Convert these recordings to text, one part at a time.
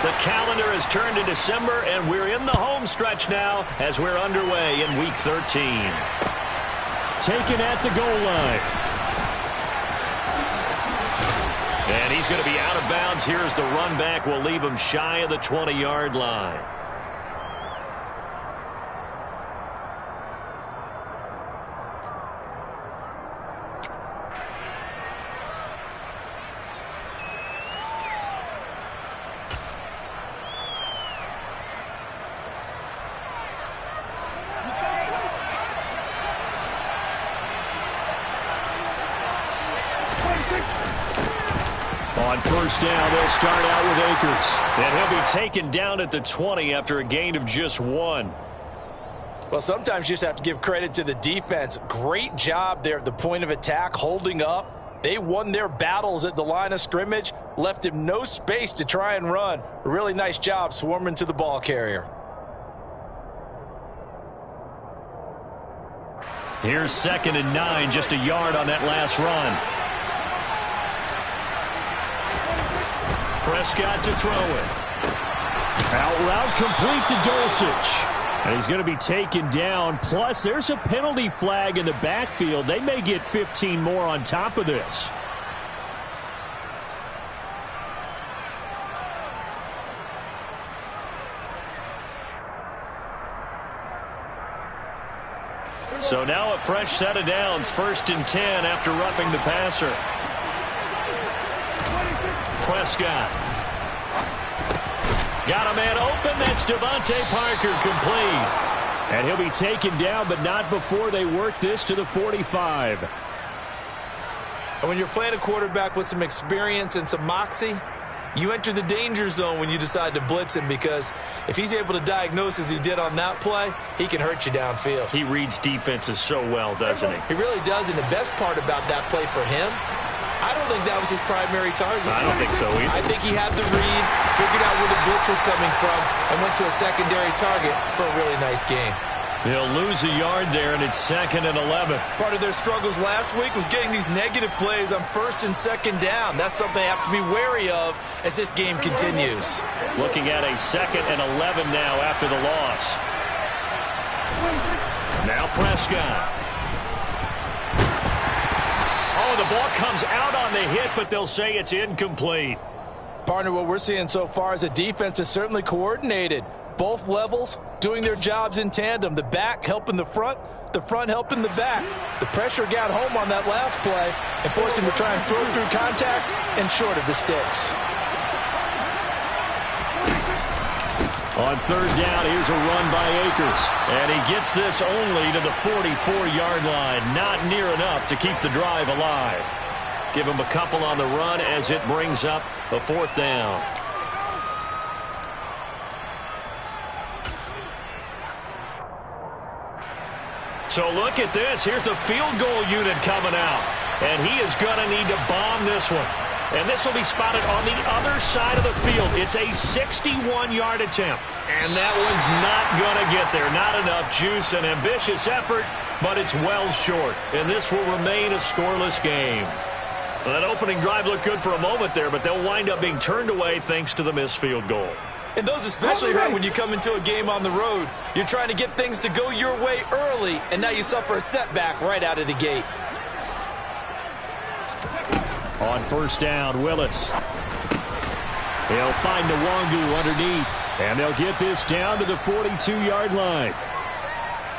The calendar has turned to December, and we're in the home stretch now as we're underway in Week 13. Taken at the goal line. And he's going to be out of bounds. Here's the run back. We'll leave him shy of the 20-yard line. On first down, they'll start out with Akers. And he'll be taken down at the 20 after a gain of just 1. Well, sometimes you just have to give credit to the defense. Great job there at the point of attack, holding up. They won their battles at the line of scrimmage, left him no space to try and run. A really nice job swarming to the ball carrier. Here's 2nd and 9, just a yard on that last run. Prescott to throw it. Out route complete to Dulcich. And he's going to be taken down. Plus, there's a penalty flag in the backfield. They may get 15 more on top of this. So now a fresh set of downs. 1st and 10 after roughing the passer. Prescott. Got a man open. That's Devontae Parker, complete. And he'll be taken down, but not before they work this to the 45. And when you're playing a quarterback with some experience and some moxie, you enter the danger zone when you decide to blitz him, because if he's able to diagnose as he did on that play, he can hurt you downfield. He reads defenses so well, doesn't he? He really does, and the best part about that play for him, I don't think that was his primary target. I don't think so either. I think he had the read, figured out where the blitz was coming from, and went to a secondary target for a really nice gain. They'll lose a yard there, and it's 2nd and 11. Part of their struggles last week was getting these negative plays on 1st and 2nd down. That's something they have to be wary of as this game continues. Looking at a 2nd and 11 now after the loss. Now Prescott. Oh, the ball comes out on the hit, but they'll say it's incomplete. Partner, what we're seeing so far is a defense is certainly coordinated. Both levels doing their jobs in tandem. The back helping the front helping the back. The pressure got home on that last play and forced him to try and throw through contact and short of the sticks. On 3rd down, here's a run by Akers. And he gets this only to the 44-yard line. Not near enough to keep the drive alive. Give him a couple on the run as it brings up a 4th down. So look at this. Here's the field goal unit coming out. And he is going to need to bomb this one. And this will be spotted on the other side of the field. It's a 61-yard attempt. And that one's not going to get there. Not enough juice. An ambitious effort, but it's well short. And this will remain a scoreless game. Well, that opening drive looked good for a moment there, but they'll wind up being turned away thanks to the missed field goal. And those especially hurt when you come into a game on the road. You're trying to get things to go your way early, and now you suffer a setback right out of the gate. On 1st down, Willis. He'll find Nwangu underneath, and they'll get this down to the 42-yard line.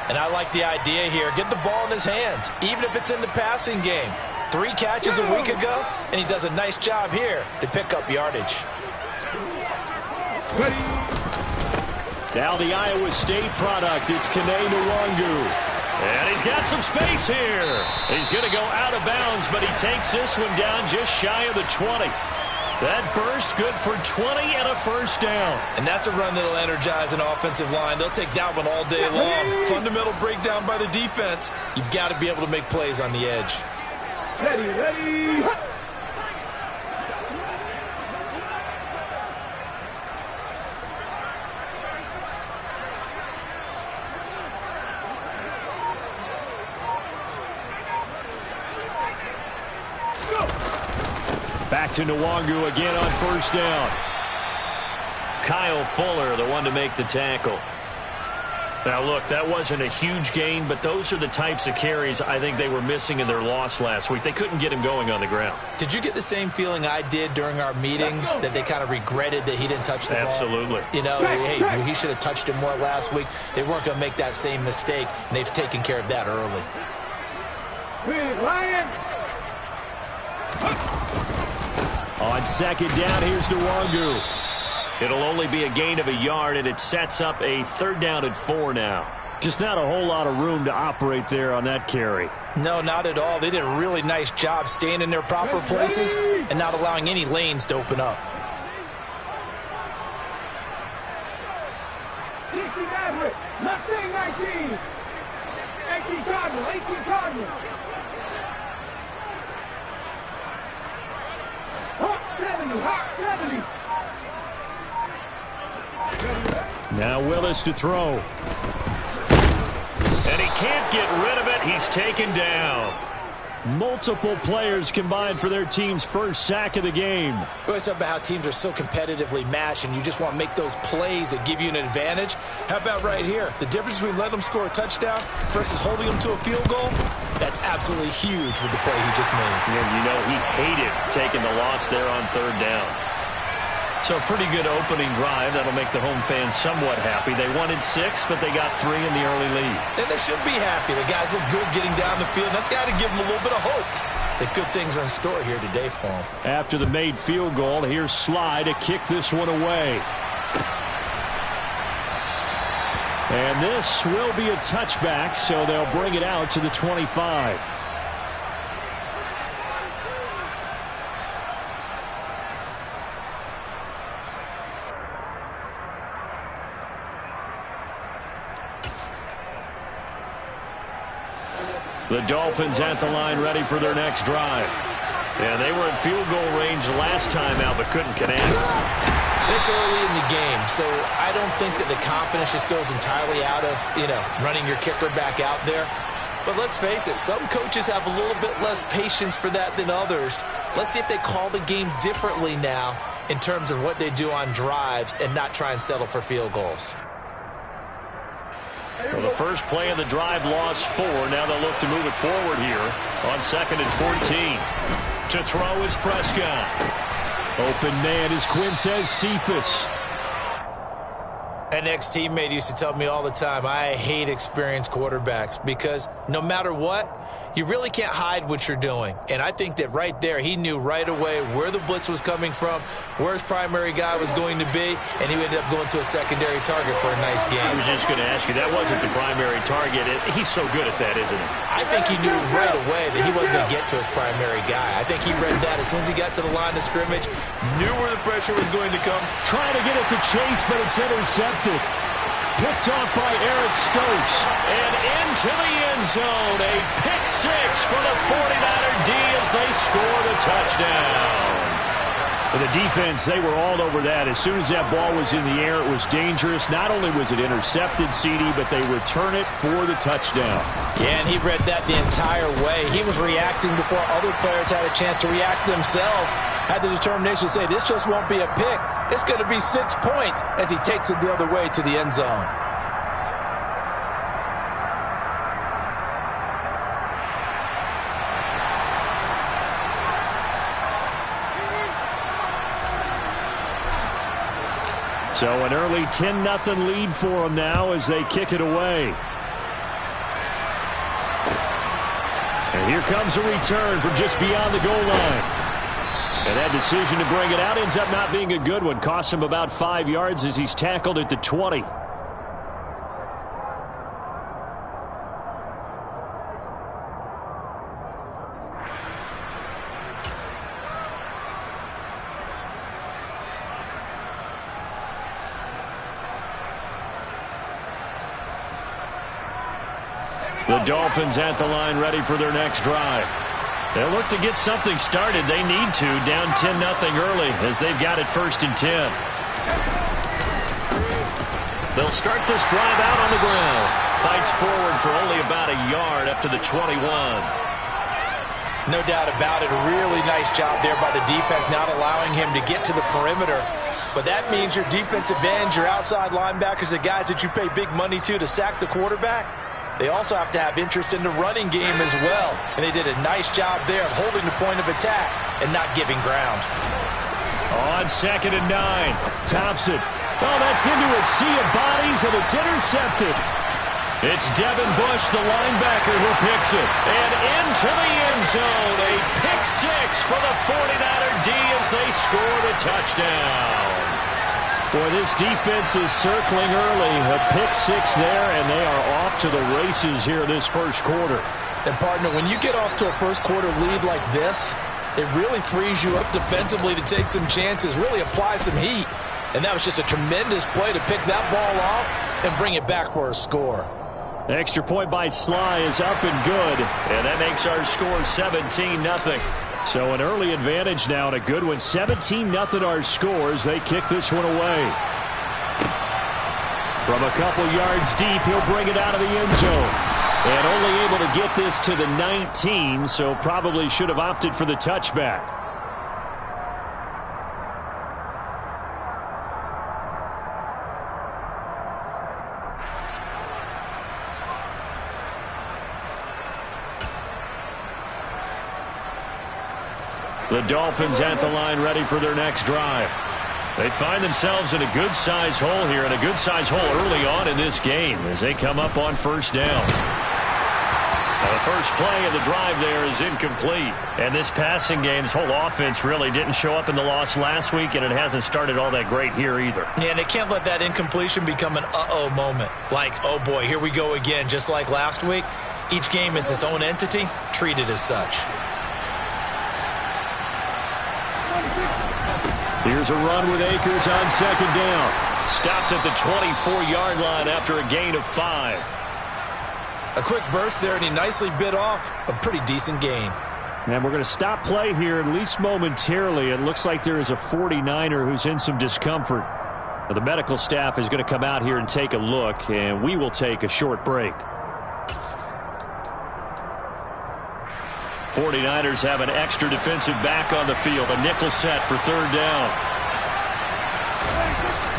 And I like the idea here. Get the ball in his hands, even if it's in the passing game. 3 catches a week ago, and he does a nice job here to pick up yardage. Now the Iowa State product, it's Kene Nwangu. And he's got some space here. He's going to go out of bounds, but he takes this one down just shy of the 20. That burst good for 20 and a 1st down. And that's a run that'll energize an offensive line. They'll take that one all day long. Fundamental breakdown by the defense. You've got to be able to make plays on the edge. Ready. Back to Nwangu again on 1st down. Kyle Fuller, the one to make the tackle. Now, look, that wasn't a huge gain, but those are the types of carries I think they were missing in their loss last week. They couldn't get him going on the ground. Did you get the same feeling I did during our meetings, that they kind of regretted that he didn't touch the ball? Absolutely. You know, hey, he should have touched it more last week. They weren't going to make that same mistake, and they've taken care of that early. Big Lion. On second down, here's Nwangu. It'll only be a gain of a yard, and it sets up a 3rd down and 4 now. Just not a whole lot of room to operate there on that carry. No, not at all. They did a really nice job staying in their proper places and not allowing any lanes to open up. 60 Maverick. Mustang 19. 18 Cardinal. 18 Cardinal. Hawk 70. Hawk 70. Now Willis to throw. And he can't get rid of it. He's taken down. Multiple players combined for their team's first sack of the game. Well, it's about how teams are so competitively matched, and you just want to make those plays that give you an advantage. How about right here? The difference between letting them score a touchdown versus holding them to a field goal, that's absolutely huge with the play he just made. And you know he hated taking the loss there on 3rd down. So a pretty good opening drive. That'll make the home fans somewhat happy. They wanted 6, but they got 3 in the early lead. And they should be happy. The guys look good getting down the field. That's got to give them a little bit of hope that good things are in store here today for them. After the made field goal, here's Sly to kick this one away. And this will be a touchback, so they'll bring it out to the 25. The Dolphins at the line, ready for their next drive. And they were in field goal range last time out, but couldn't connect. It's early in the game, so I don't think that the confidence just goes entirely out of, running your kicker back out there. But let's face it, some coaches have a little bit less patience for that than others. Let's see if they call the game differently now in terms of what they do on drives and not try and settle for field goals. Well, the first play of the drive lost 4. Now they'll look to move it forward here on 2nd and 14. To throw is Prescott. Open man is Quintez Cephas. An ex-teammate used to tell me all the time, I hate experienced quarterbacks because no matter what, you really can't hide what you're doing. And I think that right there, he knew right away where the blitz was coming from, where his primary guy was going to be, and he ended up going to a secondary target for a nice game. I was just going to ask you, that wasn't the primary target. He's so good at that, isn't he? I think he knew right away that he wasn't going to get to his primary guy. I think he read that as soon as he got to the line of scrimmage, knew where the pressure was going to come. Trying to get it to Chase, but it's intercepted. Picked off by Eric Stokes. And into the end zone. A pick 6 for the 49er D as they score the touchdown. For the defense, they were all over that. As soon as that ball was in the air, it was dangerous. Not only was it intercepted, CD, but they return it for the touchdown. Yeah, and he read that the entire way. He was reacting before other players had a chance to react themselves. Had the determination to say, this just won't be a pick. It's going to be 6 points as he takes it the other way to the end zone. So an early 10-0 lead for them now as they kick it away. And here comes a return from just beyond the goal line. And that decision to bring it out ends up not being a good one. Costs him about 5 yards as he's tackled at the 20. The Dolphins at the line ready for their next drive. They'll look to get something started. They need to, down 10-0 early as they've got it 1st and 10. They'll start this drive out on the ground. Fights forward for only about a yard up to the 21. No doubt about it. A really nice job there by the defense, not allowing him to get to the perimeter But that means your defensive ends, your outside linebackers, the guys that you pay big money to sack the quarterback, they also have to have interest in the running game as well. And they did a nice job there of holding the point of attack and not giving ground. On 2nd and 9, Thompson. Oh, that's into a sea of bodies, and it's intercepted. It's Devin Bush, the linebacker, who picks it. And into the end zone, a pick 6 for the 49er D as they score the touchdown. Boy, this defense is circling early. A pick 6 there, and they are off to the races here this first quarter. And, partner, when you get off to a first-quarter lead like this, it really frees you up defensively to take some chances, really apply some heat. And that was just a tremendous play to pick that ball off and bring it back for a score. Extra point by Sly is up and good. And that makes our score 17-0. So an early advantage now and a good one. 17-0 our scores. They kick this one away. From a couple yards deep, he'll bring it out of the end zone. And only able to get this to the 19, so probably should have opted for the touchback. The Dolphins at the line, ready for their next drive. They find themselves in a good-sized hole here, and a good-sized hole early on in this game as they come up on first down. The first play of the drive there is incomplete. And this passing game's whole offense really didn't show up in the loss last week, and it hasn't started all that great here either. Yeah, and they can't let that incompletion become an uh-oh moment. Like, oh boy, here we go again, just like last week. Each game is its own entity, treated as such. Here's a run with Akers on second down. Stopped at the 24-yard line after a gain of 5. A quick burst there, and he nicely bit off a pretty decent gain. And we're going to stop play here, at least momentarily. It looks like there is a 49er who's in some discomfort. The medical staff is going to come out here and take a look, and we will take a short break. 49ers have an extra defensive back on the field. A nickel set for third down.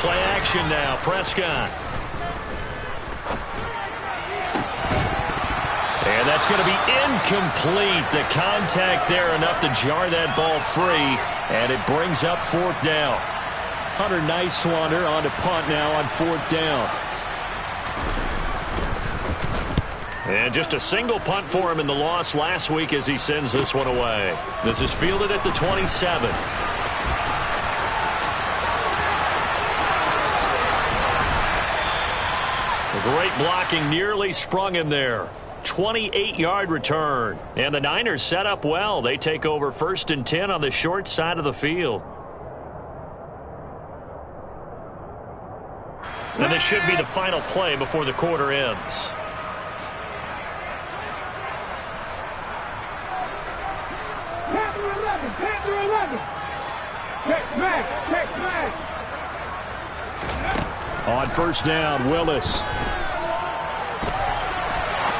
Play action now. Prescott. And that's going to be incomplete. The contact there enough to jar that ball free. And it brings up fourth down. Hunter Nicewander on to punt now on fourth down. And just a single punt for him in the loss last week as he sends this one away. This is fielded at the 27. Great blocking nearly sprung him there. 28-yard return. And the Niners set up well. They take over 1st and 10 on the short side of the field. And this should be the final play before the quarter ends. On first down, Willis.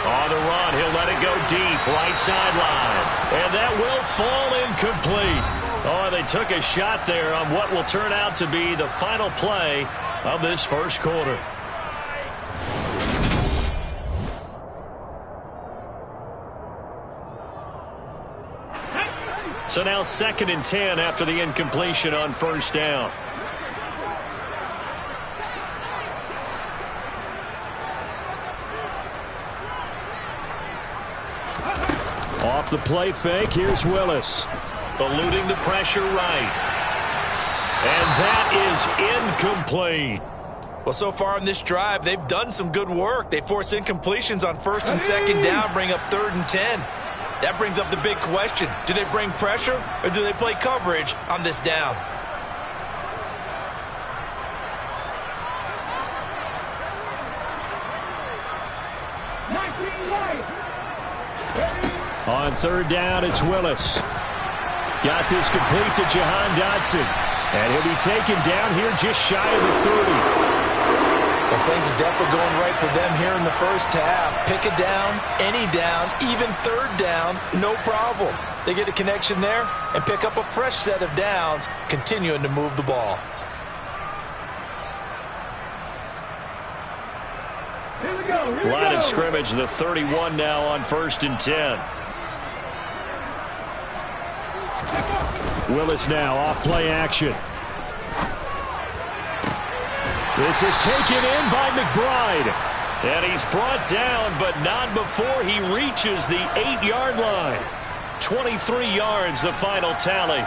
On the run, he'll let it go deep, right sideline. And that will fall incomplete. Oh, they took a shot there on what will turn out to be the final play of this first quarter. So now 2nd and 10 after the incompletion on first down. Off the play fake, here's Willis. Eluding the pressure right. And that is incomplete. Well, so far in this drive, they've done some good work. They force incompletions on 1st and 2nd down, bring up 3rd and 10. That brings up the big question. Do they bring pressure or do they play coverage on this down? On 3rd down, it's Willis. Got this complete to Jahan Dotson. And he'll be taken down here just shy of the 30. Well, things are definitely going right for them here in the first half. Pick a down, any down, even 3rd down, no problem. They get a connection there and pick up a fresh set of downs, continuing to move the ball. Line of scrimmage, the 31 now on 1st and 10. Willis now off play action. This is taken in by McBride. And he's brought down, but not before he reaches the 8-yard line. 23 yards, the final tally.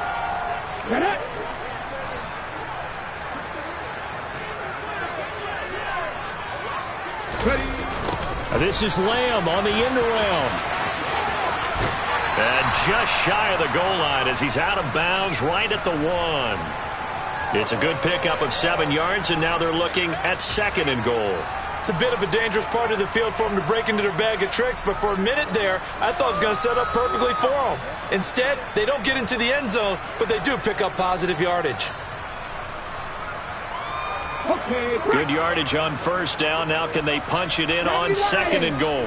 This is Lamb on the end around. And just shy of the goal line as he's out of bounds right at the 1. It's a good pickup of 7 yards, and now they're looking at 2nd and goal. It's a bit of a dangerous part of the field for them to break into their bag of tricks, but for a minute there, I thought it was going to set up perfectly for them. Instead, they don't get into the end zone, but they do pick up positive yardage. Good yardage on 1st down. Now can they punch it in on 2nd and goal?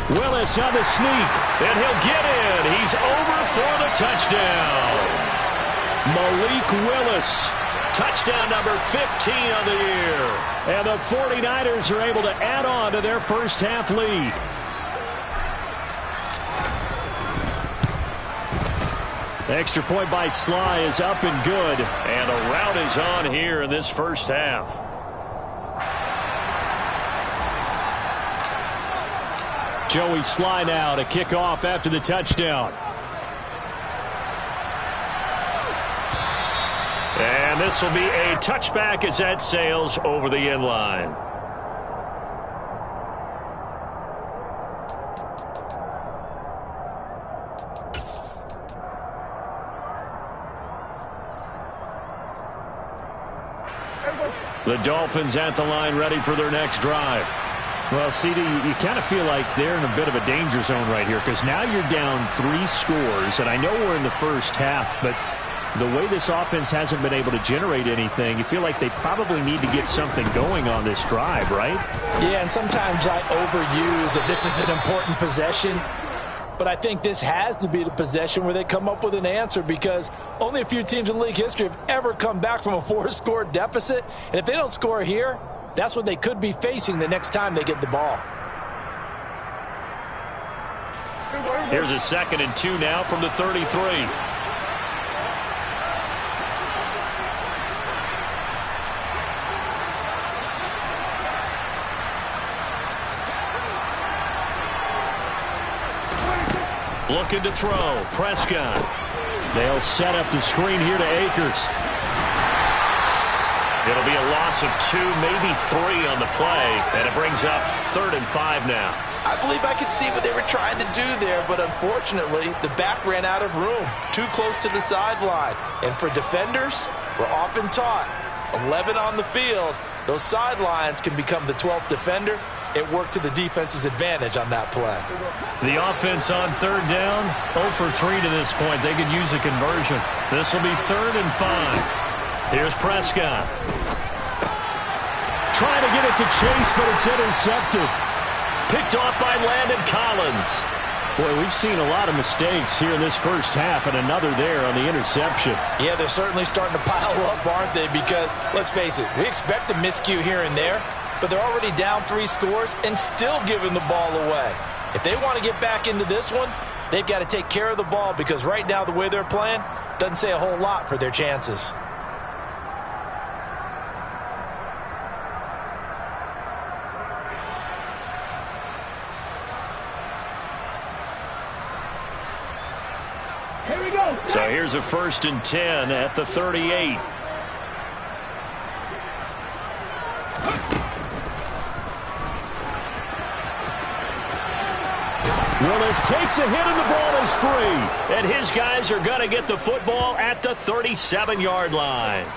Willis on the sneak, and he'll get in. He's over for the touchdown. Malik Willis, touchdown number 15 on the year. And the 49ers are able to add on to their first half lead. Extra point by Sly is up and good. And a rout is on here in this first half. Joey Sly now to kick off after the touchdown. And this will be a touchback as that sails over the end line. The Dolphins at the line ready for their next drive. Well, CD, you kind of feel like they're in a bit of a danger zone right here because now you're down 3 scores, and I know we're in the first half, but the way this offense hasn't been able to generate anything, you feel like they probably need to get something going on this drive, right? Yeah, and sometimes I overuse that this is an important possession, but I think this has to be the possession where they come up with an answer because only a few teams in league history have ever come back from a 4-score deficit, and if they don't score here, that's what they could be facing the next time they get the ball. Here's a 2nd and 2 now from the 33. Looking to throw. Prescott. They'll set up the screen here to Akers. It'll be a loss of 2, maybe 3 on the play, and it brings up 3rd and 5 now. I believe I could see what they were trying to do there, but unfortunately, the back ran out of room, too close to the sideline. And for defenders, we're often taught, 11 on the field, those sidelines can become the 12th defender. It worked to the defense's advantage on that play. The offense on 3rd down, 0 for 3 to this point. They could use a conversion. This will be 3rd and 5. Here's Prescott. Trying to get it to Chase, but it's intercepted. Picked off by Landon Collins. Boy, we've seen a lot of mistakes here in this first half, and another there on the interception. Yeah, they're certainly starting to pile up, aren't they? Because, let's face it, we expect a miscue here and there, but they're already down 3 scores and still giving the ball away. If they want to get back into this one, they've got to take care of the ball because right now the way they're playing doesn't say a whole lot for their chances. So here's a 1st and 10 at the 38. Willis takes a hit and the ball is free. And his guys are going to get the football at the 37-yard line.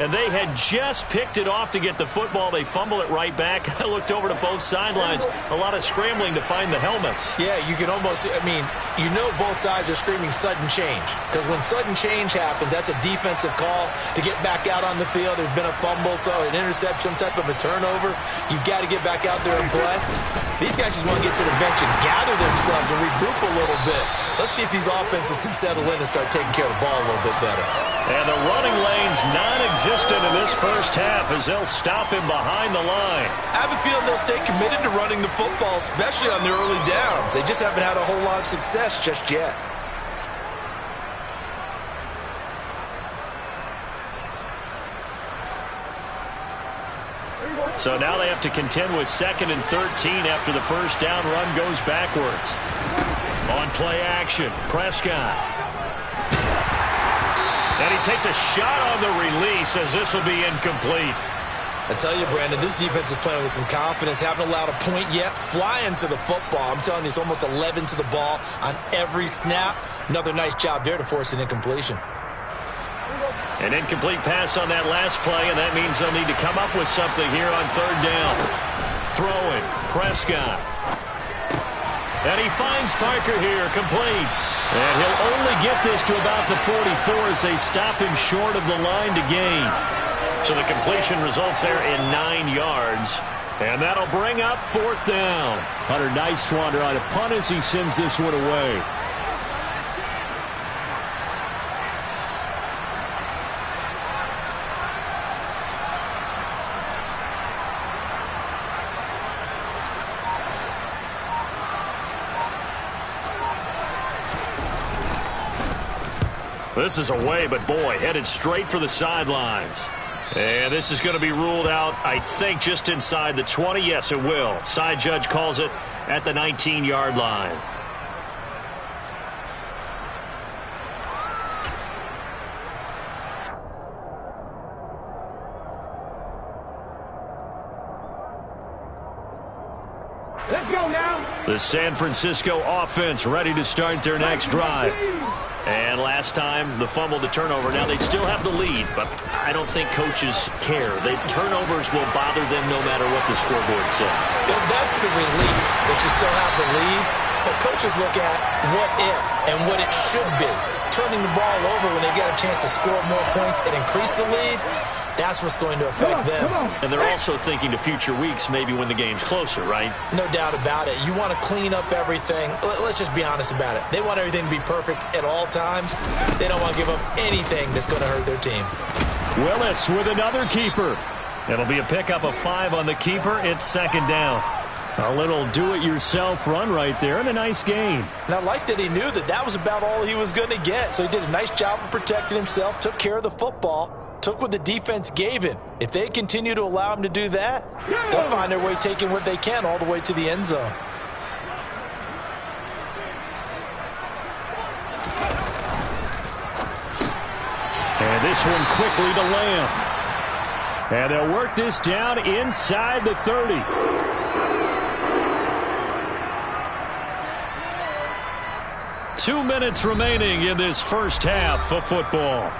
And they had just picked it off to get the football. They fumble it right back. I looked over to both sidelines. A lot of scrambling to find the helmets. Yeah, you can almost, you know both sides are screaming sudden change. Because when sudden change happens, that's a defensive call to get back out on the field. There's been a fumble, so an interception, some type of a turnover. You've got to get back out there and play. These guys just want to get to the bench and gather themselves and regroup a little bit. Let's see if these offenses can settle in and start taking care of the ball a little bit better. And the running lane's non-existent in this first half as they'll stop him behind the line. I have a feeling they'll stay committed to running the football, especially on their early downs. They just haven't had a whole lot of success just yet. So now they have to contend with 2nd and 13 after the first down run goes backwards. On play action, Prescott. And he takes a shot on the release as this will be incomplete. I tell you, Brandon, this defense is playing with some confidence. Haven't allowed a point yet. Flying to the football. I'm telling you, it's almost 11 to the ball on every snap. Another nice job there to force an incompletion. An incomplete pass on that last play, and that means they'll need to come up with something here on 3rd down. Throwing, Prescott. And he finds Parker here, complete. And he'll only get this to about the 44 as they stop him short of the line to gain. So the completion results there in 9 yards. And that'll bring up 4th down. Hunter, nice one on a punt as he sends this one away. This is away, but boy, headed straight for the sidelines. And this is going to be ruled out, I think, just inside the 20. Yes, it will. Side judge calls it at the 19-yard line. Let's go now. The San Francisco offense ready to start their next drive. And last time, the fumble, the turnover. Now they still have the lead, but I don't think coaches care. The turnovers will bother them no matter what the scoreboard says. Well, that's the relief that you still have the lead. But coaches look at what if and what it should be. Turning the ball over when they get a chance to score more points and increase the lead, that's what's going to affect them. And they're also thinking to future weeks, maybe when the game's closer, right? No doubt about it. You want to clean up everything. Let's just be honest about it. They want everything to be perfect at all times. They don't want to give up anything that's going to hurt their team. Willis with another keeper. It'll be a pickup of 5 on the keeper. It's 2nd down. A little do-it-yourself run right there and a nice gain. And I like that he knew that that was about all he was going to get. So he did a nice job of protecting himself, took care of the football, took what the defense gave him. If they continue to allow him to do that, they'll find their way taking what they can all the way to the end zone. And this one quickly to Lamb. And they'll work this down inside the 30. Two minutes remaining in this first half of football.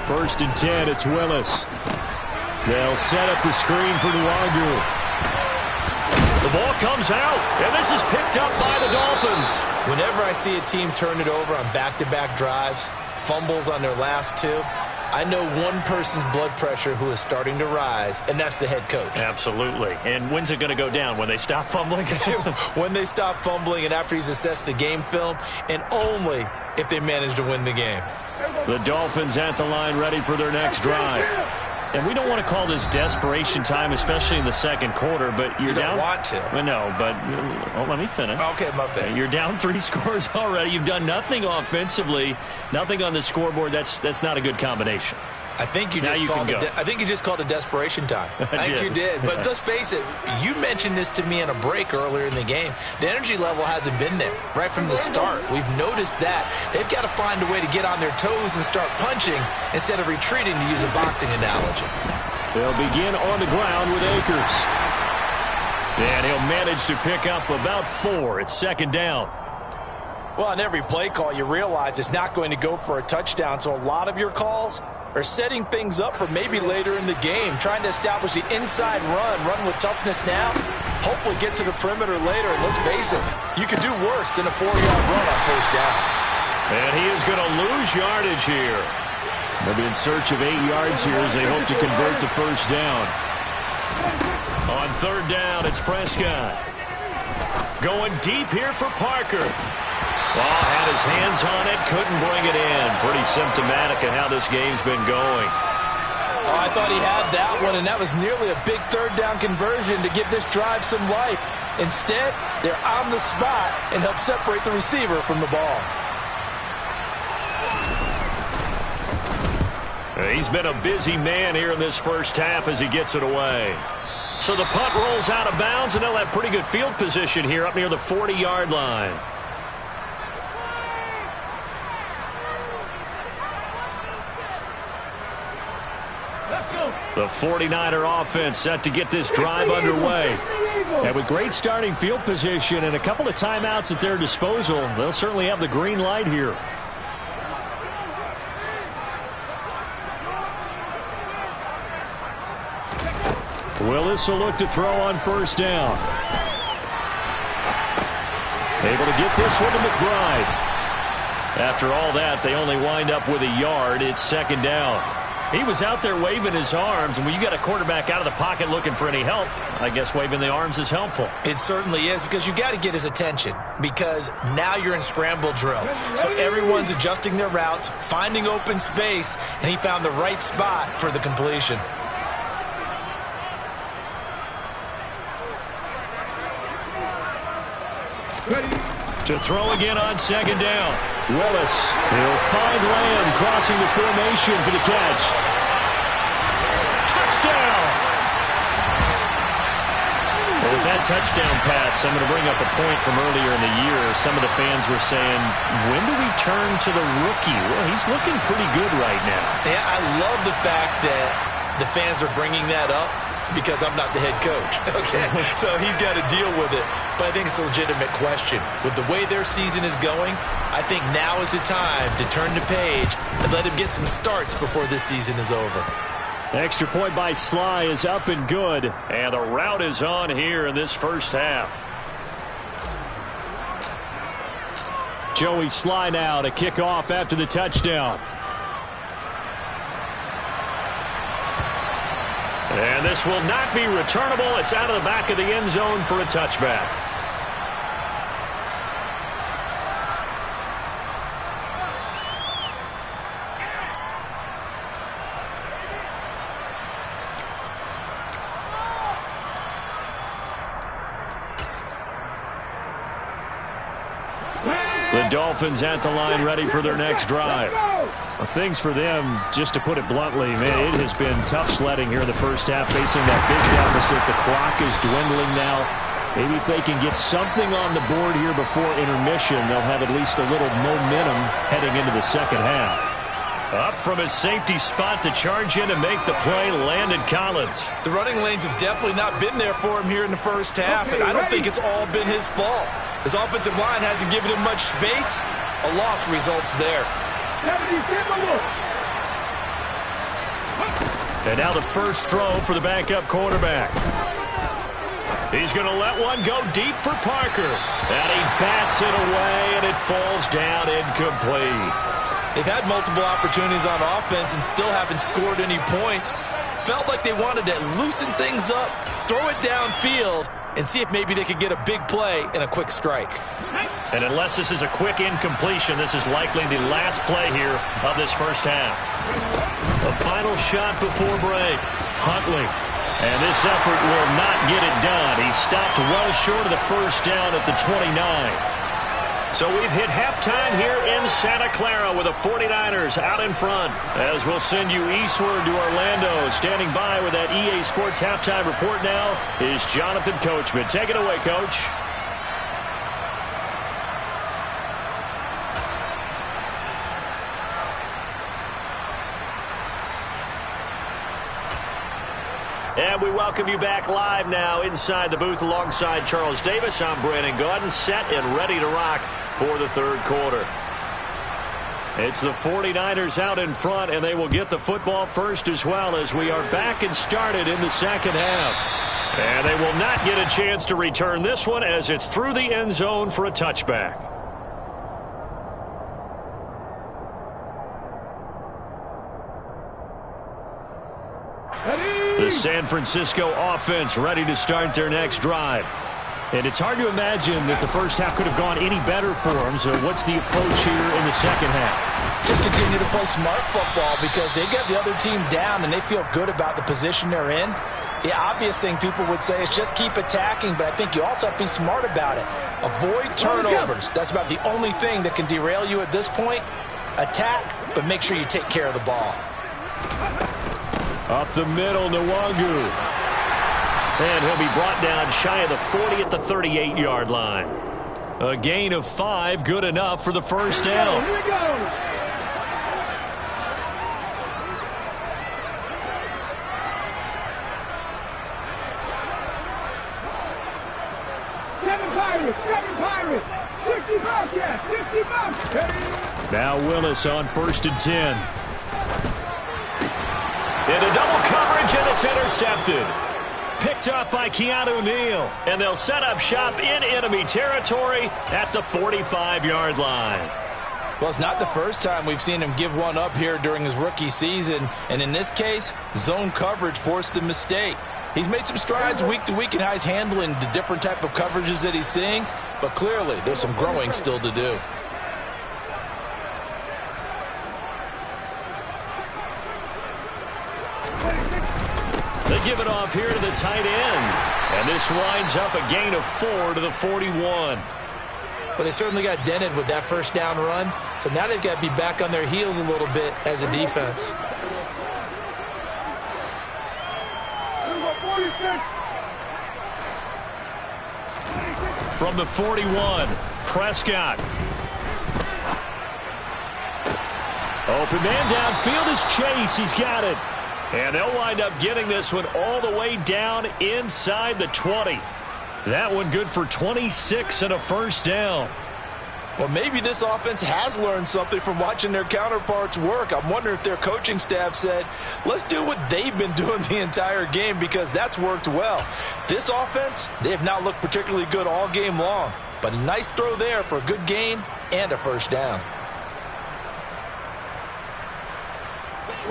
First and 10, it's Willis. They'll set up the screen for Nwangu. The ball comes out, and this is picked up by the Dolphins. Whenever I see a team turn it over on back-to-back drives, fumbles on their last 2, I know one person's blood pressure who is starting to rise, and that's the head coach. Absolutely. And when's it going to go down? When they stop fumbling? When they stop fumbling and after he's assessed the game film, and only if they manage to win the game. The Dolphins at the line ready for their next drive. And we don't want to call this desperation time, especially in the second quarter, but you're down. You don't want to. Well, no, but let me finish. Okay, my bad. You're down 3 scores already. You've done nothing offensively, nothing on the scoreboard. That's not a good combination. I think you just called a desperation time. I think you did. But let's face it, you mentioned this to me in a break earlier in the game. The energy level hasn't been there right from the start. We've noticed that. They've got to find a way to get on their toes and start punching instead of retreating, to use a boxing analogy. They'll begin on the ground with Akers. And he'll manage to pick up about 4. It's second down. Well, on every play call, you realize it's not going to go for a touchdown. So a lot of your calls are setting things up for maybe later in the game, trying to establish the inside run with toughness now, hopefully get to the perimeter later. And let's face it, you could do worse than a 4-yard run on first down. And he is going to lose yardage here. They'll be in search of 8 yards here as they hope to convert the first down. On third down, it's Prescott. Going deep here for Parker. Well, had his hands on it, couldn't bring it in. Pretty symptomatic of how this game's been going. Oh, I thought he had that one, and that was nearly a big third down conversion to give this drive some life. Instead, they're on the spot and help separate the receiver from the ball. He's been a busy man here in this first half as he gets it away. So the punt rolls out of bounds, and they'll have pretty good field position here up near the 40-yard line. The 49er offense set to get this drive underway. And with great starting field position and a couple of timeouts at their disposal, they'll certainly have the green light here. Willis will look to throw on first down. Able to get this one to McBride. After all that, they only wind up with a yard. It's second down. He was out there waving his arms, and when you got a quarterback out of the pocket looking for any help, I guess waving the arms is helpful. It certainly is, because you got to get his attention, because now you're in scramble drill. So everyone's adjusting their routes, finding open space, and he found the right spot for the completion. To throw again on second down. Willis. He'll find Lamb crossing the formation for the catch. Touchdown! Well, with that touchdown pass, I'm going to bring up a point from earlier in the year. Some of the fans were saying, when do we turn to the rookie? Well, he's looking pretty good right now. Yeah, I love the fact that the fans are bringing that up, because I'm not the head coach, okay? So he's got to deal with it. But I think it's a legitimate question. With the way their season is going, I think now is the time to turn the page and let him get some starts before this season is over. Extra point by Sly is up and good. And the route is on here in this first half. Joey Sly now to kick off after the touchdown. And this will not be returnable. It's out of the back of the end zone for a touchback. The Dolphins at the line ready for their next drive. Well, things for them, just to put it bluntly, man, it has been tough sledding here in the first half, facing that big deficit. The clock is dwindling now. Maybe if they can get something on the board here before intermission, they'll have at least a little momentum heading into the second half. Up from his safety spot to charge in and make the play, Landon Collins. The running lanes have definitely not been there for him here in the first half, and I don't think it's all been his fault. His offensive line hasn't given him much space. A loss results there. And now the first throw for the backup quarterback. He's going to let one go deep for Parker. And he bats it away, and it falls down incomplete. They've had multiple opportunities on offense and still haven't scored any points. Felt like they wanted to loosen things up, throw it downfield, and see if maybe they could get a big play and a quick strike. And unless this is a quick incompletion, this is likely the last play here of this first half. A final shot before break. Huntley. And this effort will not get it done. He stopped well short of the first down at the 29. So we've hit halftime here in Santa Clara with the 49ers out in front. As we'll send you eastward to Orlando. Standing by with that EA Sports halftime report now is Jonathan Coachman. Take it away, Coach. And we welcome you back live now inside the booth alongside Charles Davis. I'm Brandon Gaudin, set and ready to rock for the third quarter. It's the 49ers out in front, and they will get the football first as well as we are back and started in the second half. And they will not get a chance to return this one as it's through the end zone for a touchback. The San Francisco offense ready to start their next drive. And it's hard to imagine that the first half could have gone any better for them. So what's the approach here in the second half? Just continue to play smart football because they got the other team down and they feel good about the position they're in. The obvious thing people would say is just keep attacking, but I think you also have to be smart about it. Avoid turnovers. That's about the only thing that can derail you at this point. Attack, but make sure you take care of the ball. Up the middle, Nwangu. And he'll be brought down shy of the 40 at the 38-yard line. A gain of 5, good enough for the first down. Here we go. Seven Pirates. 60 Bobcats, 60 Bobcats. Now Willis on 1st and 10. Into double coverage, and it's intercepted. Picked up by Keanu Neal. And they'll set up shop in enemy territory at the 45-yard line. Well, it's not the first time we've seen him give one up here during his rookie season. And in this case, zone coverage forced the mistake. He's made some strides week to week in how he's handling the different type of coverages that he's seeing. But clearly, there's some growing still to do. They give it off here to the tight end. And this winds up a gain of 4 to the 41. But they certainly got dented with that first down run. So now they've got to be back on their heels a little bit as a defense. From the 41, Prescott. Open man downfield is Chase. He's got it. And they'll wind up getting this one all the way down inside the 20. That one good for 26 and a first down. Well, maybe this offense has learned something from watching their counterparts work. I'm wondering if their coaching staff said, let's do what they've been doing the entire game because that's worked well. This offense, they have not looked particularly good all game long. But a nice throw there for a good gain and a first down.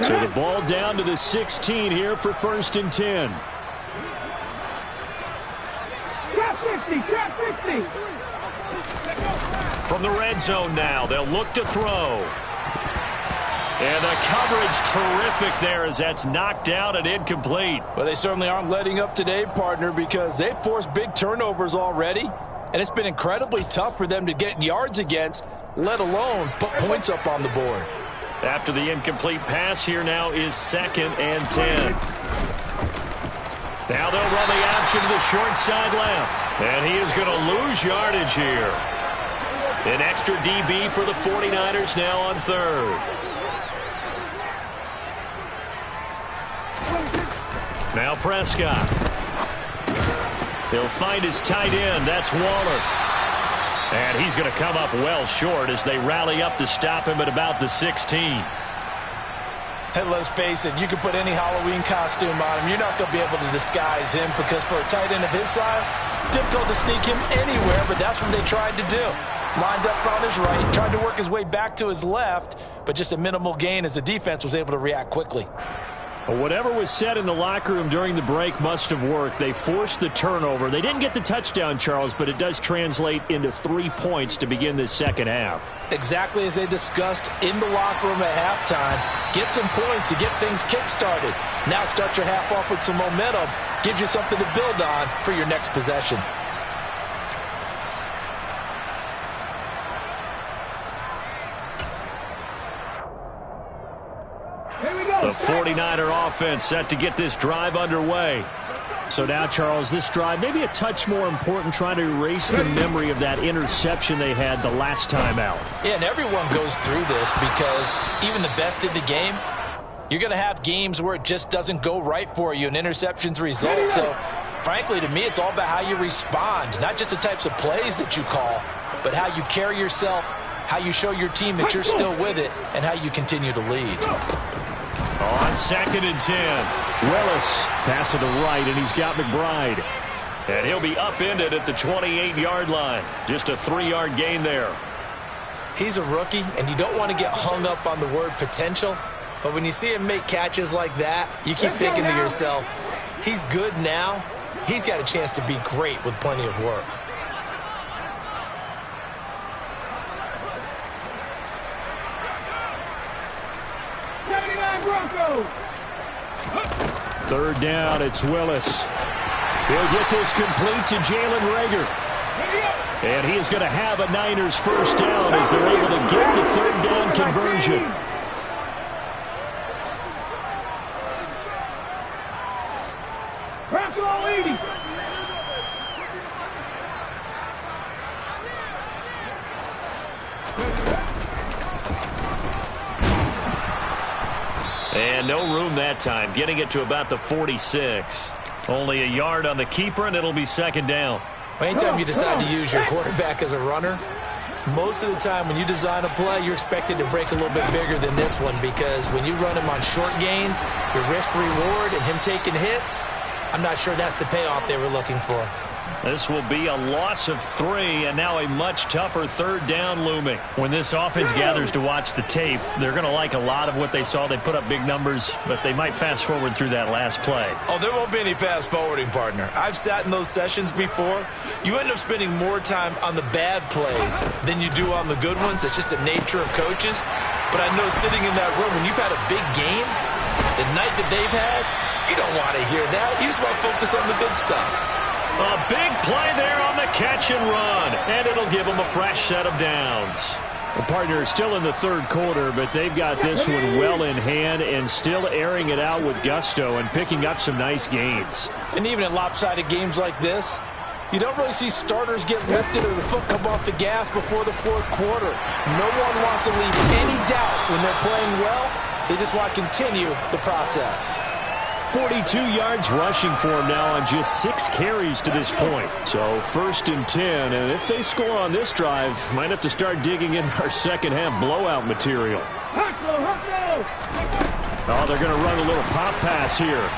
So the ball down to the 16 here for 1st and 10. Trap 50, trap 50. From the red zone now, they'll look to throw. And the coverage terrific there as that's knocked out and incomplete. Well, they certainly aren't letting up today, partner, because they've forced big turnovers already. And it's been incredibly tough for them to get yards against, let alone put points up on the board. After the incomplete pass, here now is 2nd and 10. Now they'll run the option to the short side left. And he is going to lose yardage here. An extra DB for the 49ers now on 3rd. Now Prescott. He'll find his tight end. That's Waller. And he's going to come up well short as they rally up to stop him at about the 16. And let's face it, you can put any Halloween costume on him. You're not going to be able to disguise him because for a tight end of his size, difficult to sneak him anywhere, but that's what they tried to do. Lined up on his right, tried to work his way back to his left, but just a minimal gain as the defense was able to react quickly. Well, whatever was said in the locker room during the break must have worked. They forced the turnover. They didn't get the touchdown, Charles, but it does translate into 3 points to begin this second half. Exactly as they discussed in the locker room at halftime. Get some points to get things kick-started. Now start your half off with some momentum. Gives you something to build on for your next possession. The 49er offense set to get this drive underway. So now, Charles, this drive maybe a touch more important, trying to erase the memory of that interception they had the last time out. Yeah, and everyone goes through this because even the best in the game, you're going to have games where it just doesn't go right for you and interceptions result. So, frankly, to me, it's all about how you respond, not just the types of plays that you call, but how you carry yourself, how you show your team that you're still with it, and how you continue to lead. On 2nd and 10, Willis pass to the right, and he's got McBride. and he'll be upended at the 28-yard line. Just a 3-yard gain there. He's a rookie, and you don't want to get hung up on the word potential, but when you see him make catches like that, you keep thinking to yourself, he's good now. He's got a chance to be great with plenty of work. Third down, it's Willis. He'll get this complete to Jalen Reagor. And he is going to have a Niners first down as they're able to get the third down conversion. And no room that time, getting it to about the 46. Only a yard on the keeper, and it'll be 2nd down. Anytime you decide to use your quarterback as a runner, most of the time when you design a play, you're expected to break a little bit bigger than this one, because when you run him on short gains, your risk-reward and him taking hits, I'm not sure that's the payoff they were looking for. This will be a loss of 3, and now a much tougher third down looming. When this offense gathers to watch the tape, they're going to like a lot of what they saw. They put up big numbers, but they might fast forward through that last play. Oh, there won't be any fast forwarding, partner. I've sat in those sessions before. You end up spending more time on the bad plays than you do on the good ones. It's just the nature of coaches. But I know sitting in that room, when you've had a big game, the night that they've had, you don't want to hear that. You just want to focus on the good stuff. A big play there on the catch and run, and it'll give them a fresh set of downs. The partner is still in the third quarter, but they've got this one well in hand and still airing it out with gusto and picking up some nice gains. And even in lopsided games like this, you don't really see starters get lifted or the foot come off the gas before the fourth quarter. No one wants to leave any doubt when they're playing well. They just want to continue the process. 42 yards rushing for him now on just 6 carries to this point. So 1st and 10, and if they score on this drive, might have to start digging in our second half blowout material. Oh, they're going to run a little pop pass here.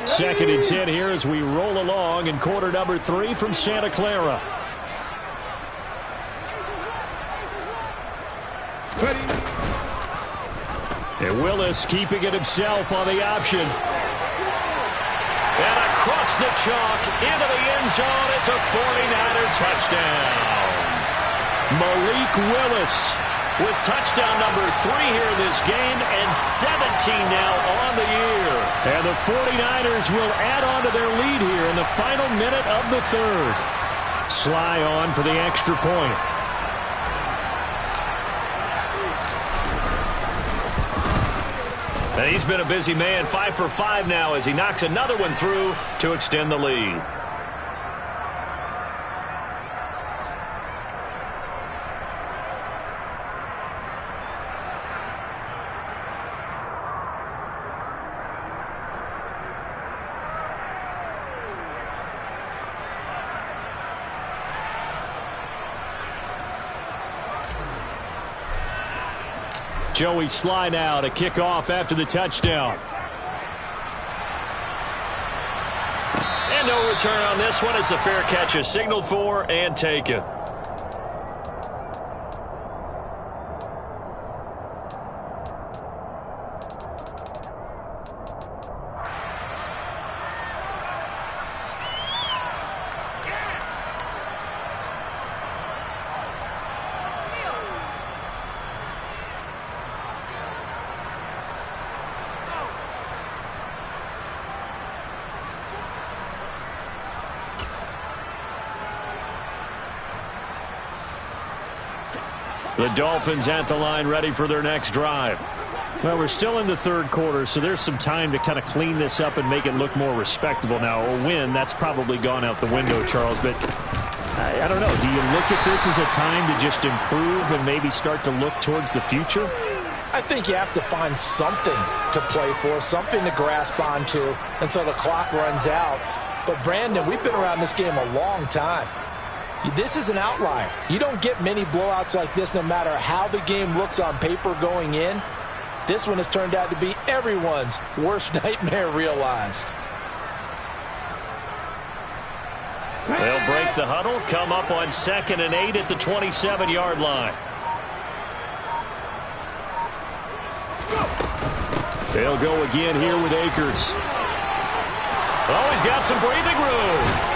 Second and 10 here as we roll along in quarter number 3 from Santa Clara. And Willis keeping it himself on the option. And across the chalk into the end zone. It's a 49er touchdown. Malik Willis with touchdown number 3 here in this game, and 17 now on the year. And the 49ers will add on to their lead here in the final minute of the third. Sly on for the extra point. And he's been a busy man, 5 for 5 now as he knocks another one through to extend the lead. Joey Sly now to kick off after the touchdown. And no return on this one as the fair catch is signaled for and taken. The Dolphins at the line ready for their next drive. Well, we're still in the third quarter, so there's some time to kind of clean this up and make it look more respectable. Now, a win, that's probably gone out the window, Charles, but I don't know. Do you look at this as a time to just improve and maybe start to look towards the future? I think you have to find something to play for, something to grasp onto until the clock runs out. But, Brandon, we've been around this game a long time. This is an outlier. You don't get many blowouts like this no matter how the game looks on paper going in. This one has turned out to be everyone's worst nightmare realized. They'll break the huddle, come up on 2nd and 8 at the 27-yard line. They'll go again here with Akers. Oh, he's got some breathing room.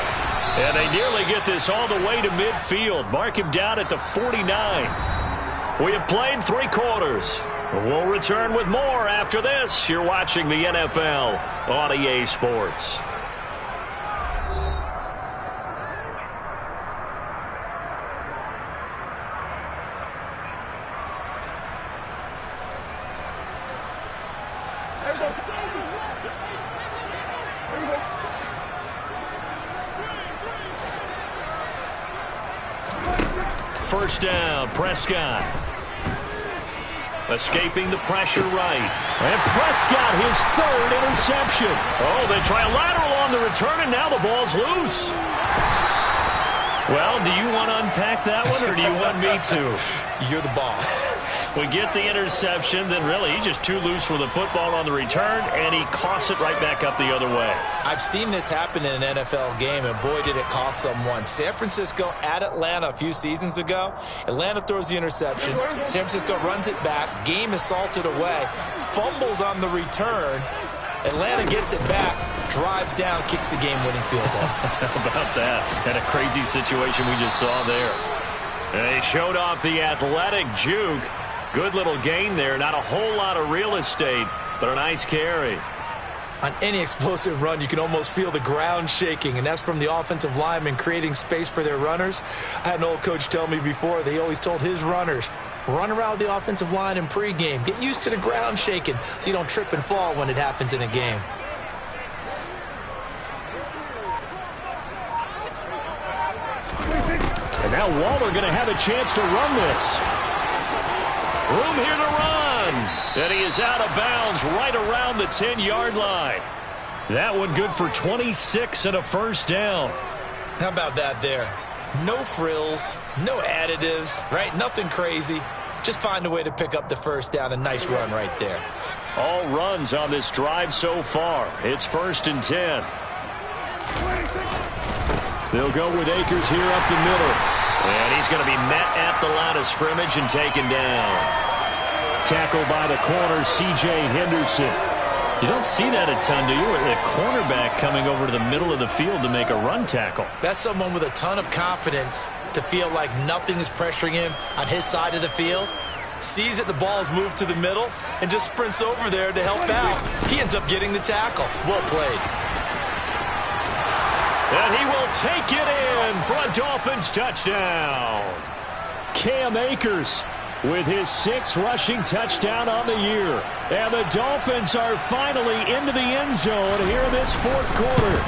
And they nearly get this all the way to midfield. Mark him down at the 49. We have played 3 quarters. We'll return with more after this. You're watching the NFL on EA Sports. First down, Prescott. Escaping the pressure right. And Prescott, his 3rd interception. Oh, they try a lateral on the return, and now the ball's loose. Well, do you want to unpack that one, or do you want me to? You're the boss. We get the interception, then really he's just too loose with the football on the return, and he coughs it right back up the other way. I've seen this happen in an NFL game, and boy, did it cost someone. San Francisco at Atlanta a few seasons ago. Atlanta throws the interception. San Francisco runs it back. Game is salted away. Fumbles on the return. Atlanta gets it back, drives down, kicks the game-winning field goal. How about that? And a crazy situation we just saw there. They showed off the athletic juke. Good little gain there. Not a whole lot of real estate, but a nice carry. On any explosive run, you can almost feel the ground shaking, and that's from the offensive linemen creating space for their runners. I had an old coach tell me before, they always told his runners, run around the offensive line in pregame. Get used to the ground shaking so you don't trip and fall when it happens in a game. And now Waller going to have a chance to run this. Room here to run. And he is out of bounds right around the 10-yard line. That one good for 26 and a first down. How about that there? No frills, no additives, right? Nothing crazy. Just find a way to pick up the first down. A nice run right there. All runs on this drive so far. It's 1st and 10. They'll go with Akers here up the middle. And he's going to be met at the line of scrimmage and taken down. Tackled by the corner, C.J. Henderson. You don't see that a ton, do you? The cornerback coming over to the middle of the field to make a run tackle. That's someone with a ton of confidence to feel like nothing is pressuring him on his side of the field. Sees that the ball's moved to the middle and just sprints over there to help out. He ends up getting the tackle. Well played. And he will take it in for a Dolphins touchdown. Cam Akers with his 6th rushing touchdown on the year. And the Dolphins are finally into the end zone here in this 4th quarter.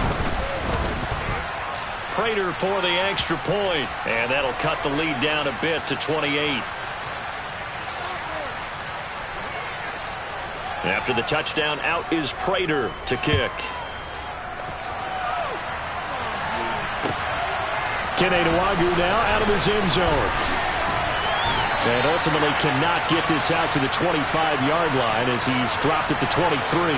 Prater for the extra point. And that'll cut the lead down a bit to 28. After the touchdown, out is Prater to kick. Kene Nwangwu now out of his end zone. And ultimately cannot get this out to the 25-yard line as he's dropped at the 23.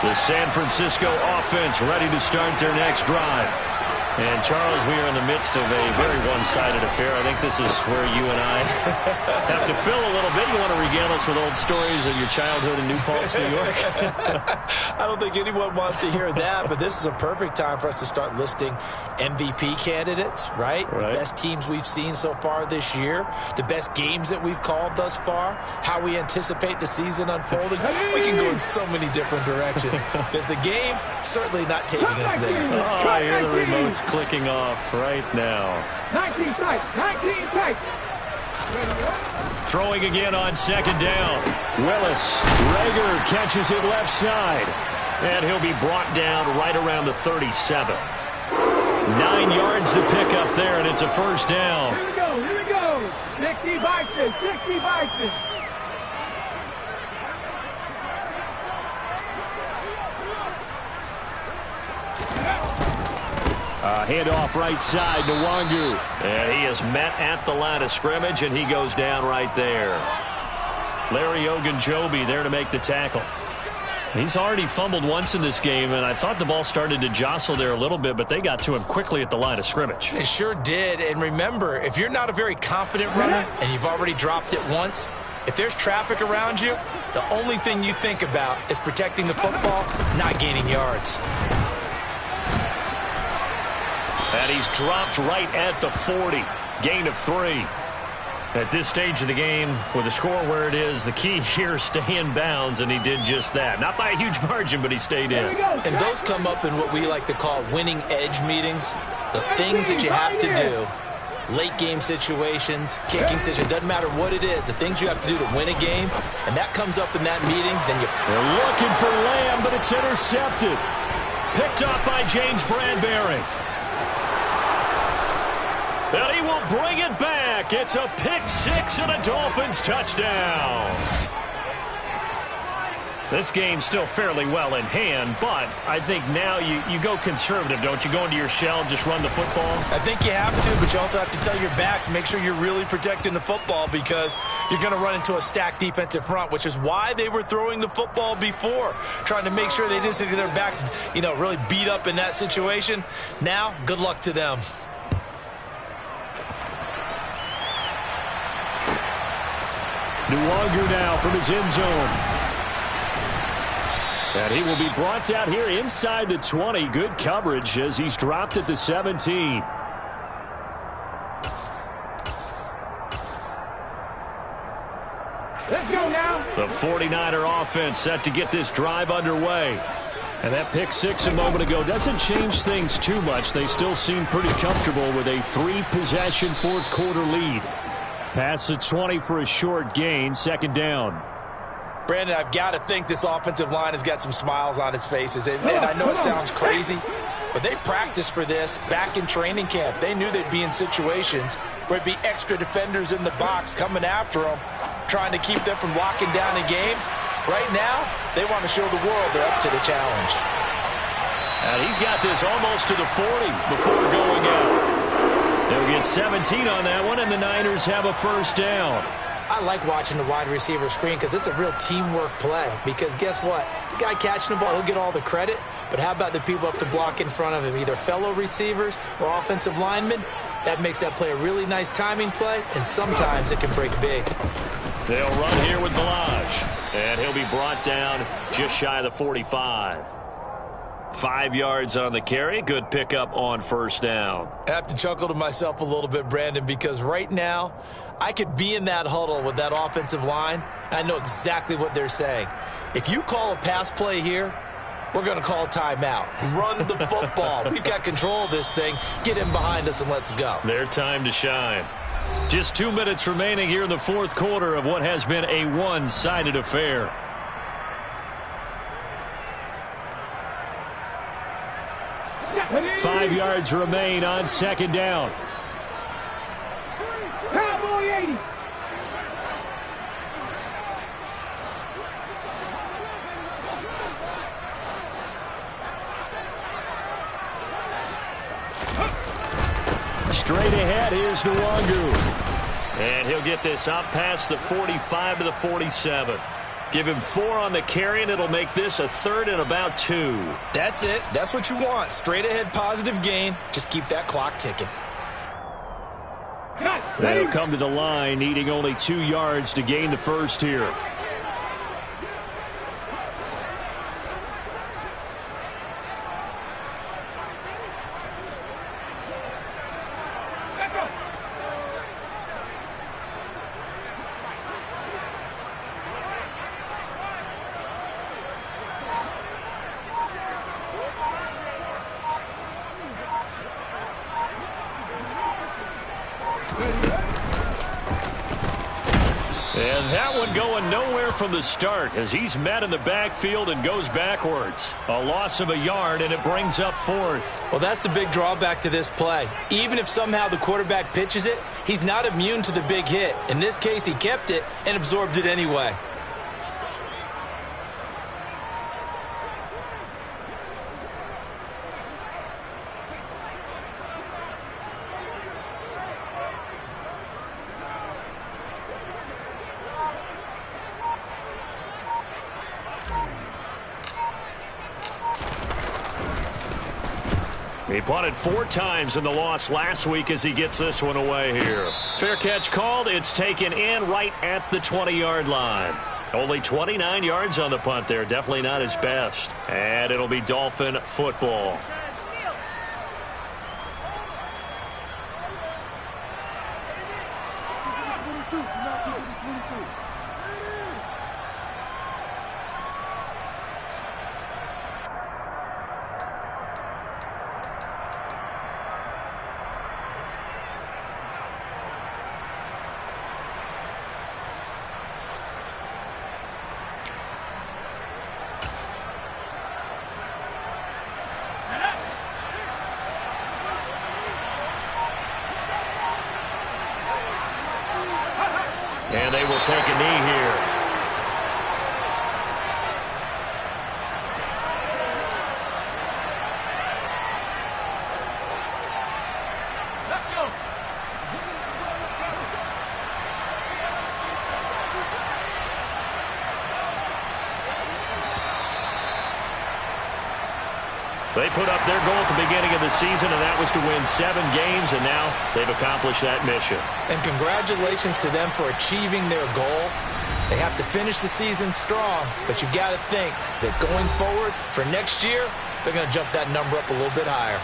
The San Francisco offense ready to start their next drive. And, Charles, we are in the midst of a very one-sided affair. I think this is where you and I have to fill a little bit. You want to regale us with old stories of your childhood in New Paltz, New York? I don't think anyone wants to hear that, but this is a perfect time for us to start listing MVP candidates, right? The best teams we've seen so far this year, the best games that we've called thus far, how we anticipate the season unfolding. We can go in so many different directions because the game certainly not taking us there. Oh, I hear the remotes clicking off right now. 19 tight. 19 tight. Throwing again on second down. Willis. Rager catches it left side. And he'll be brought down right around the 37. 9 yards to pick up there, and it's a first down. Here we go. Here we go. 60 Bison. 60 Bison. Handoff right side to Wangu. And he is met at the line of scrimmage, and he goes down right there. Larry Ogunjobi there to make the tackle. He's already fumbled once in this game, and I thought the ball started to jostle there a little bit, but they got to him quickly at the line of scrimmage. They sure did. And remember, if you're not a very confident runner and you've already dropped it once, if there's traffic around you, the only thing you think about is protecting the football, not gaining yards. And he's dropped right at the 40. Gain of 3. At this stage of the game, with the score where it is, the key here is stay in bounds, and he did just that. Not by a huge margin, but he stayed in. And those come up in what we like to call winning edge meetings. The things that you have to do, late game situations, kicking situations, doesn't matter what it is, the things you have to do to win a game, and that comes up in that meeting, then you... They're looking for Lamb, but it's intercepted. Picked off by James Bradbury. And he will bring it back. It's a pick-6 and a Dolphins touchdown. This game's still fairly well in hand, but I think now you go conservative, don't you? Go into your shell, just run the football? I think you have to, but you also have to tell your backs, make sure you're really protecting the football because you're going to run into a stacked defensive front, which is why they were throwing the football before, trying to make sure they just get their backs, really beat up in that situation. Now, good luck to them. Nwangu now from his end zone. And he will be brought down here inside the 20. Good coverage as he's dropped at the 17. Let's go now. The 49er offense set to get this drive underway. And that pick-6 a moment ago doesn't change things too much. They still seem pretty comfortable with a 3-possession fourth-quarter lead. Past the 20 for a short gain, second down. Brandon, I've got to think this offensive line has got some smiles on its faces. And I know it sounds crazy, but they practiced for this back in training camp. They knew they'd be in situations where it'd be extra defenders in the box coming after them, trying to keep them from locking down a game. Right now, they want to show the world they're up to the challenge. And he's got this almost to the 40 before going out. They'll get 17 on that one, and the Niners have a first down. I like watching the wide receiver screen because it's a real teamwork play. Because guess what? The guy catching the ball, he'll get all the credit. But how about the people up to block in front of him, either fellow receivers or offensive linemen? That makes that play a really nice timing play, and sometimes it can break big. They'll run here with Balaj, and he'll be brought down just shy of the 45. 5 yards on the carry. Good pickup on first down. I have to chuckle to myself a little bit, Brandon, because right now I could be in that huddle with that offensive line, and I know exactly what they're saying. If you call a pass play here, we're going to call timeout. Run the football. We've got control of this thing. Get in behind us and let's go. Their time to shine. Just 2 minutes remaining here in the fourth quarter of what has been a one-sided affair. Five yards remain on second down. Cowboy 80. Straight ahead, here's Nwangu. And he'll get this up past the 45 to the 47. Give him 4 on the carry, and it'll make this a third and about 2. That's it. That's what you want. Straight ahead, positive gain. Just keep that clock ticking. They'll come to the line, needing only 2 yards to gain the first here. going nowhere from the start as he's met in the backfield and goes backwards. A loss of a yard, and it brings up fourth. Well, that's the big drawback to this play. Even if somehow the quarterback pitches it, he's not immune to the big hit. In this case, he kept it and absorbed it anyway. He punted 4 times in the loss last week as he gets this one away here. Fair catch called. It's taken in right at the 20-yard line. Only 29 yards on the punt there. Definitely not his best. And it'll be Dolphin football. And they will take a knee here. Let's go. They put up their goal at the beginning of the season, and that was to win 7 games, and now they've accomplished that mission. And congratulations to them for achieving their goal. They have to finish the season strong, but you got to think that going forward for next year, they're going to jump that number up a little bit higher.